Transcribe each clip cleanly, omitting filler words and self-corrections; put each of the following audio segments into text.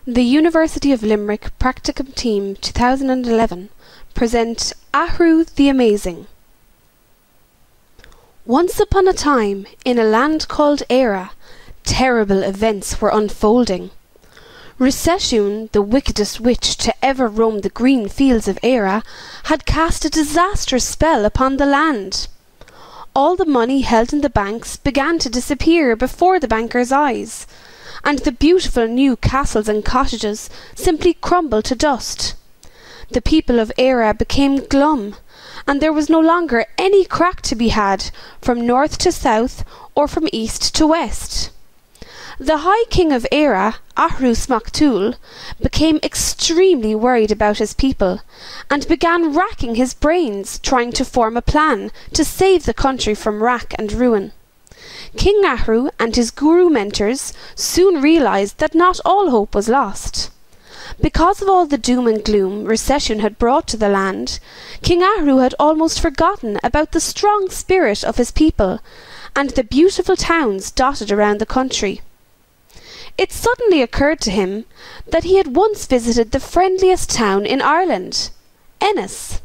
The University of Limerick Practicum Team 2011 present Athrú the Amazing. Once upon a time, in a land called Éire, terrible events were unfolding. Recession, the wickedest witch to ever roam the green fields of Éire, had cast a disastrous spell upon the land. All the money held in the banks began to disappear before the bankers' eyes, and the beautiful new castles and cottages simply crumbled to dust. The people of Éire became glum, and there was no longer any crack to be had from north to south or from east to west. The High King of Éire, Athrú, became extremely worried about his people, and began racking his brains trying to form a plan to save the country from wrack and ruin. King Athrú and his guru mentors soon realized that not all hope was lost. Because of all the doom and gloom recession had brought to the land, King Athrú had almost forgotten about the strong spirit of his people and the beautiful towns dotted around the country. It suddenly occurred to him that he had once visited the friendliest town in Ireland, Ennis.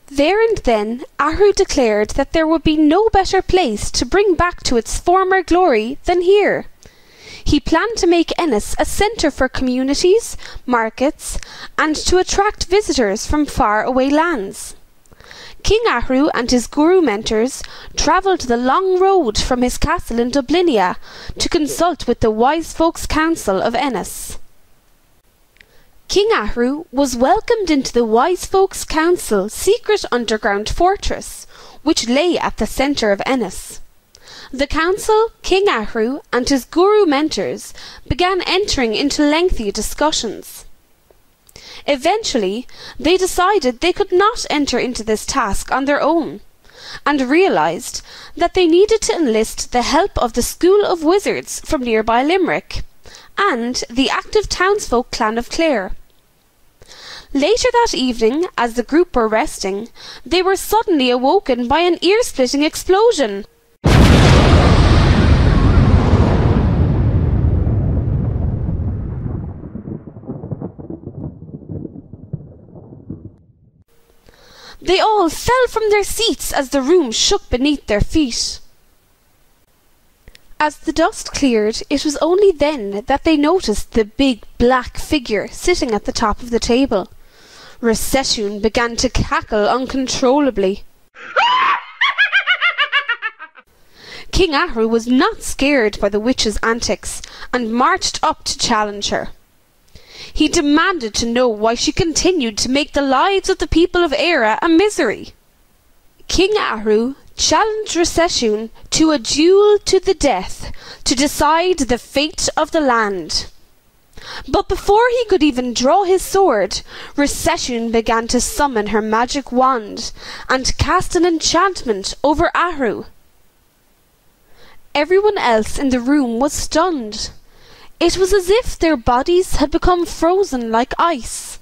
There and then Athrú declared that there would be no better place to bring back to its former glory than here. He planned to make Ennis a centre for communities, markets, and to attract visitors from far-away lands. King Athrú and his guru mentors travelled the long road from his castle in Dublinia to consult with the Wise Folks' Council of Ennis. King Athrú was welcomed into the Wise Folks' Council secret underground fortress, which lay at the centre of Ennis. The council, King Athrú, and his guru mentors began entering into lengthy discussions. Eventually, they decided they could not enter into this task on their own, and realised that they needed to enlist the help of the School of Wizards from nearby Limerick, and the active townsfolk clan of Clare. Later that evening, as the group were resting, they were suddenly awoken by an ear-splitting explosion. They all fell from their seats as the room shook beneath their feet. As the dust cleared, it was only then that they noticed the big black figure sitting at the top of the table. Recession began to cackle uncontrollably. King Athrú was not scared by the witch's antics and marched up to challenge her. He demanded to know why she continued to make the lives of the people of Éire a misery. King Athrú challenged Recession to a duel to the death to decide the fate of the land. But before he could even draw his sword, Recession began to summon her magic wand and cast an enchantment over Athrú. Everyone else in the room was stunned. It was as if their bodies had become frozen like ice.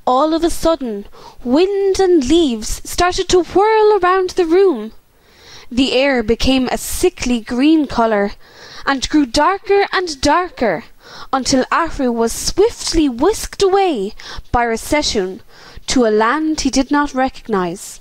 All of a sudden, wind and leaves started to whirl around the room. The air became a sickly green colour and grew darker and darker until Athrú was swiftly whisked away by Recession to a land he did not recognise.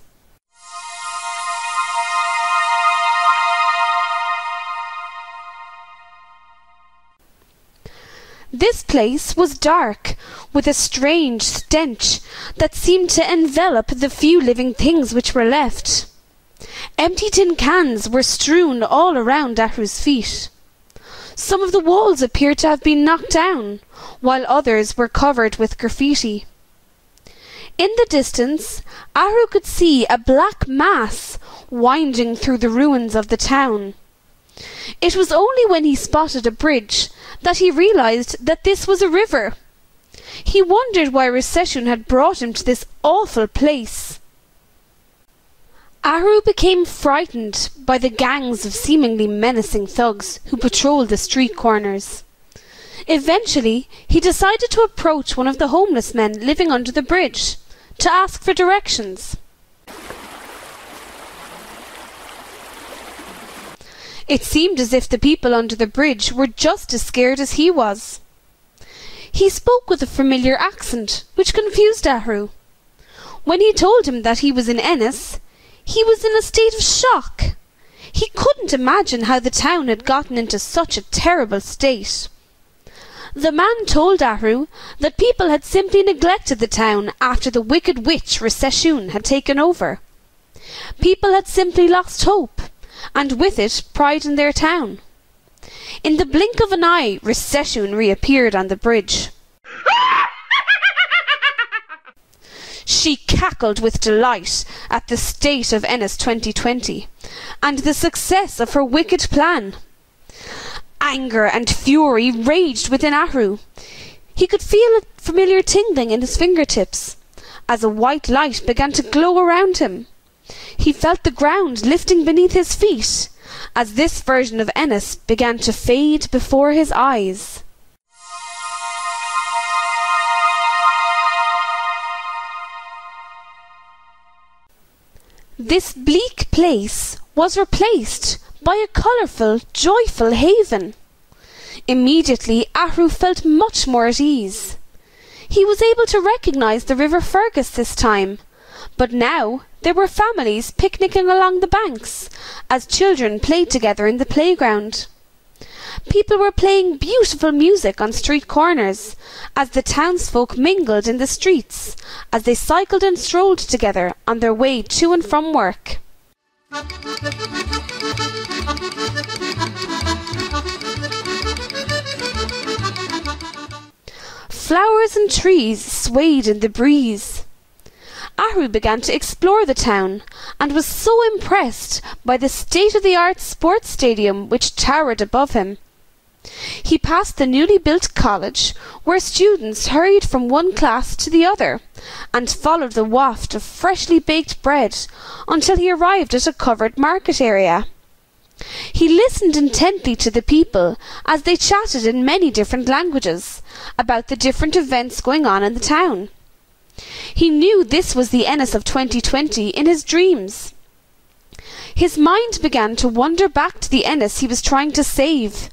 This place was dark, with a strange stench that seemed to envelop the few living things which were left. Empty tin cans were strewn all around Athrú's feet. Some of the walls appeared to have been knocked down, while others were covered with graffiti. In the distance, Athrú could see a black mass winding through the ruins of the town. It was only when he spotted a bridge that he realised that this was a river. He wondered why Recession had brought him to this awful place. Athrú became frightened by the gangs of seemingly menacing thugs who patrolled the street corners. Eventually, he decided to approach one of the homeless men living under the bridge to ask for directions. It seemed as if the people under the bridge were just as scared as he was. He spoke with a familiar accent, which confused Athrú. When he told him that he was in Ennis, he was in a state of shock. He couldn't imagine how the town had gotten into such a terrible state. The man told Athrú that people had simply neglected the town after the wicked witch Recession had taken over. People had simply lost hope, and with it pride in their town. In the blink of an eye, Recession reappeared on the bridge. She cackled with delight at the state of Ennis 2020, and the success of her wicked plan. Anger and fury raged within Athrú. He could feel a familiar tingling in his fingertips, as a white light began to glow around him. He felt the ground lifting beneath his feet, as this version of Ennis began to fade before his eyes. This bleak place was replaced by a colourful, joyful haven. Immediately Athrú felt much more at ease. He was able to recognise the River Fergus this time, but now there were families picnicking along the banks, as children played together in the playground. People were playing beautiful music on street corners, as the townsfolk mingled in the streets, as they cycled and strolled together on their way to and from work. Flowers and trees swayed in the breeze. Athrú began to explore the town, and was so impressed by the state-of-the-art sports stadium which towered above him. He passed the newly built college, where students hurried from one class to the other, and followed the waft of freshly baked bread until he arrived at a covered market area. He listened intently to the people as they chatted in many different languages about the different events going on in the town. He knew this was the Ennis of 2020 in his dreams. His mind began to wander back to the Ennis he was trying to save,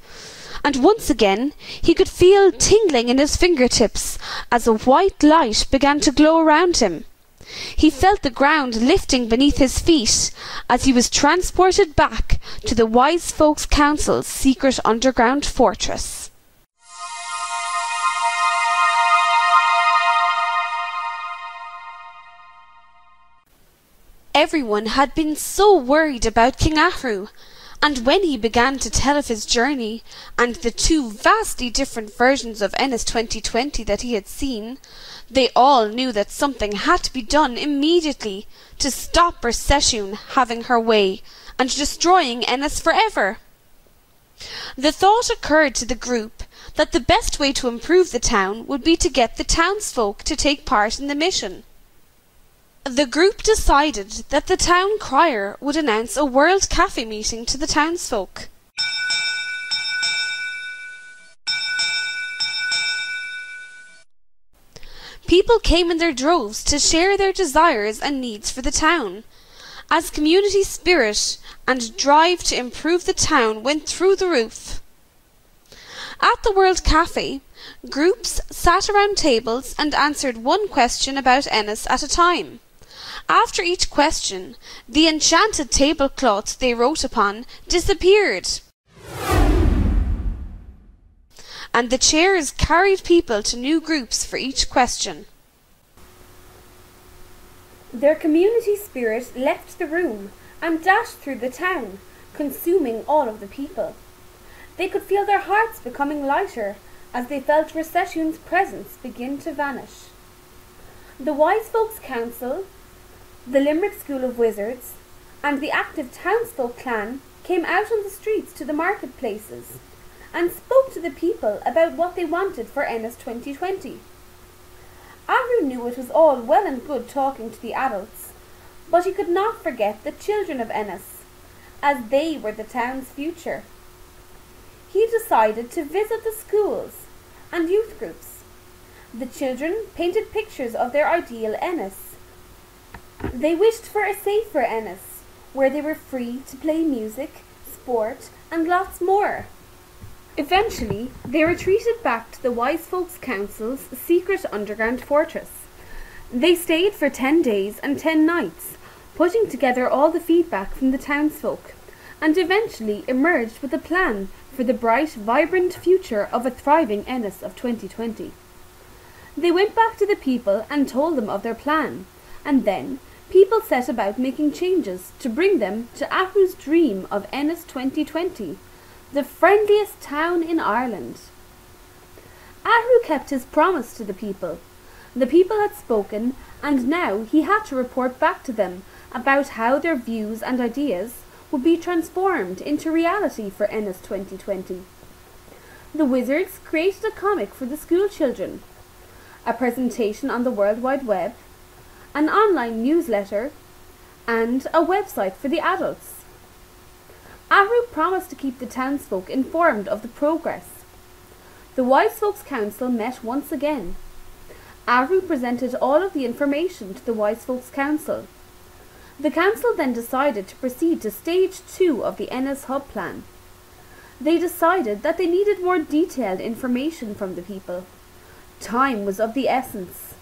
and once again he could feel tingling in his fingertips as a white light began to glow around him. He felt the ground lifting beneath his feet as he was transported back to the Wise Folks Council's secret underground fortress. Everyone had been so worried about King Athrú, and when he began to tell of his journey and the two vastly different versions of Ennis 2020 that he had seen, they all knew that something had to be done immediately to stop Recession having her way and destroying Ennis forever. The thought occurred to the group that the best way to improve the town would be to get the townsfolk to take part in the mission. The group decided that the town crier would announce a World Cafe meeting to the townsfolk. People came in their droves to share their desires and needs for the town, as community spirit and drive to improve the town went through the roof. At the World Cafe, groups sat around tables and answered one question about Ennis at a time. After each question, the enchanted tablecloths they wrote upon disappeared, and the chairs carried people to new groups for each question. Their community spirit left the room and dashed through the town, consuming all of the people. They could feel their hearts becoming lighter as they felt Recession's presence begin to vanish. The Wise Folks Council, the Limerick School of Wizards, and the active townsfolk clan came out on the streets to the marketplaces and spoke to the people about what they wanted for Ennis 2020. Athrú knew it was all well and good talking to the adults, but he could not forget the children of Ennis, as they were the town's future. He decided to visit the schools and youth groups. The children painted pictures of their ideal Ennis. They wished for a safer Ennis, where they were free to play music, sport, and lots more. Eventually, they retreated back to the Wise Folks Council's secret underground fortress. They stayed for 10 days and 10 nights, putting together all the feedback from the townsfolk, and eventually emerged with a plan for the bright, vibrant future of a thriving Ennis of 2020. They went back to the people and told them of their plan, and then people set about making changes to bring them to Athrú's dream of Ennis 2020, the friendliest town in Ireland. Athrú kept his promise to the people. The people had spoken, and now he had to report back to them about how their views and ideas would be transformed into reality for Ennis 2020. The wizards created a comic for the school children, a presentation on the World Wide Web, an online newsletter, and a website for the adults. Athrú promised to keep the townsfolk informed of the progress. The Wise Folks Council met once again. Athrú presented all of the information to the Wise Folks Council. The council then decided to proceed to stage 2 of the Ennis Hub plan. They decided that they needed more detailed information from the people. Time was of the essence.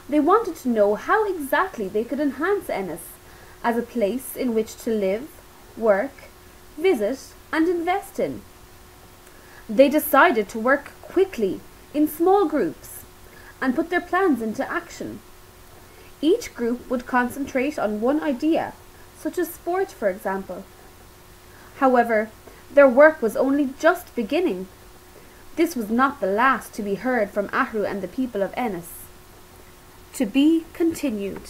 They wanted to know how exactly they could enhance Ennis as a place in which to live, work, visit, and invest in. They decided to work quickly in small groups and put their plans into action. Each group would concentrate on one idea, such as sport, for example. However, their work was only just beginning. This was not the last to be heard from Athrú and the people of Ennis. To be continued.